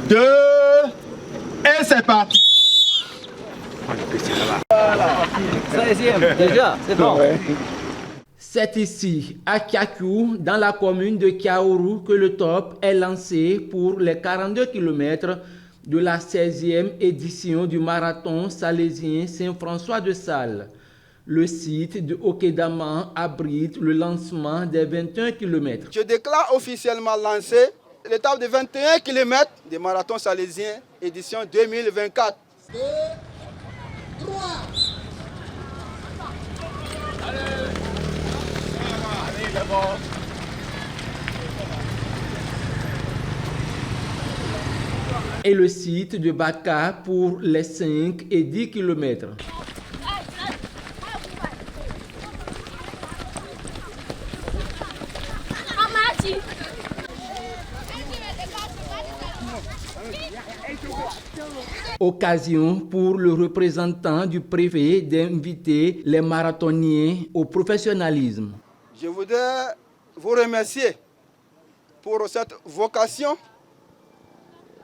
2, et c'est parti. Déjà, c'est bon. C'est ici, à Tchakou, dans la commune de Kaourou, que le top est lancé pour les 42 km de la 16e édition du marathon salésien Saint-François de Sales. Le site de Okédaman abrite le lancement des 21 km. Je déclare officiellement lancé l'étape de 21 km du marathon salésien édition 2024. 2, 3. Et le site de Baka pour les 5 et 10 km. Occasion pour le représentant du préfet d'inviter les marathoniens au professionnalisme. Je voudrais vous remercier pour cette vocation,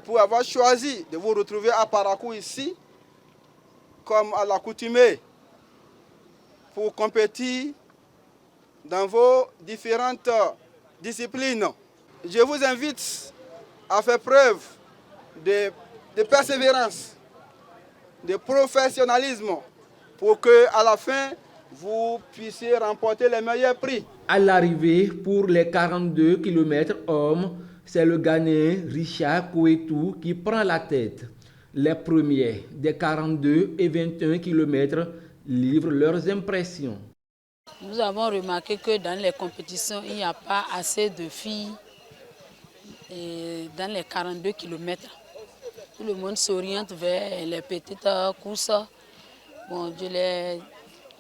pour avoir choisi de vous retrouver à Parakou ici, comme à l'accoutumée, pour compétir dans vos différentes disciplines. Je vous invite à faire preuve de persévérance, de professionnalisme, pour que à la fin, vous puissiez remporter les meilleurs prix. À l'arrivée pour les 42 km hommes, c'est le Ghanéen Richard Kouetou qui prend la tête. Les premiers des 42 et 21 km livrent leurs impressions. Nous avons remarqué que dans les compétitions, il n'y a pas assez de filles dans les 42 km. Tout le monde s'oriente vers les petites courses. Bon, je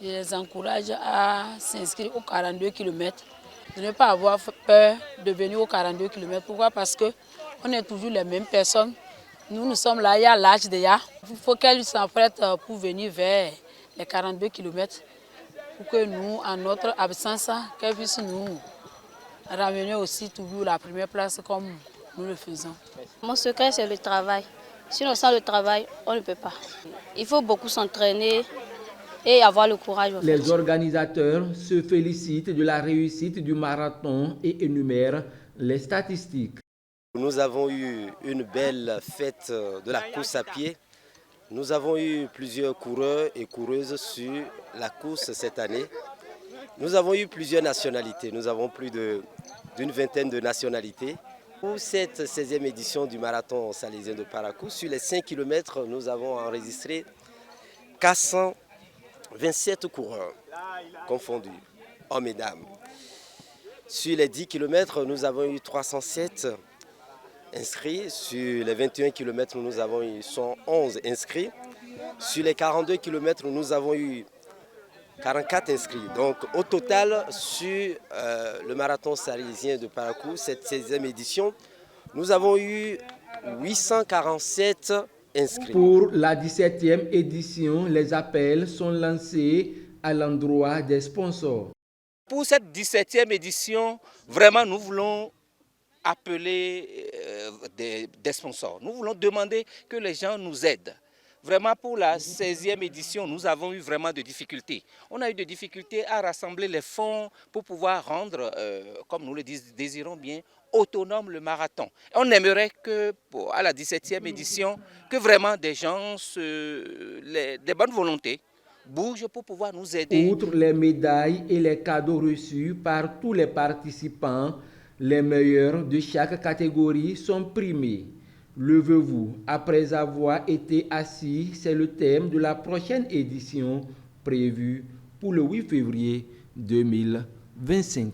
les encourage à s'inscrire aux 42 km. De ne pas avoir peur de venir aux 42 km. Pourquoi? Parce qu'on est toujours les mêmes personnes. Nous sommes là, il y a l'âge déjà. Il faut qu'elles s'apprêtent pour venir vers les 42 km. Pour que nous, en notre absence, qu'elles puissent nous ramener aussi toujours la première place comme nous le faisons. Mon secret, c'est le travail. Sinon, sans le travail, on ne peut pas. Il faut beaucoup s'entraîner et avoir le courage. Les organisateurs se félicitent de la réussite du marathon et énumèrent les statistiques. Nous avons eu une belle fête de la course à pied. Nous avons eu plusieurs coureurs et coureuses sur la course cette année. Nous avons eu plusieurs nationalités. Nous avons plus d'une vingtaine de nationalités. Pour cette 16e édition du marathon salésien de Parakou, sur les 5 km, nous avons enregistré 427 coureurs confondus, hommes et dames. Sur les 10 km, nous avons eu 307 inscrits. Sur les 21 km, nous avons eu 111 inscrits. Sur les 42 km, nous avons eu 44 inscrits. Donc au total, sur le marathon salésien de Parakou, cette 16e édition, nous avons eu 847 inscrits. Pour la 17e édition, les appels sont lancés à l'endroit des sponsors. Pour cette 17e édition, vraiment nous voulons appeler des sponsors. Nous voulons demander que les gens nous aident. Vraiment, pour la 16e édition, nous avons eu vraiment de difficultés. On a eu des difficultés à rassembler les fonds pour pouvoir rendre, comme nous le désirons bien, autonome le marathon. On aimerait que, à la 17e édition, que vraiment des gens, des bonnes volontés, bougent pour pouvoir nous aider. Outre les médailles et les cadeaux reçus par tous les participants, les meilleurs de chaque catégorie sont primés. Levez-vous après avoir été assis, c'est le thème de la prochaine édition prévue pour le 8 février 2025.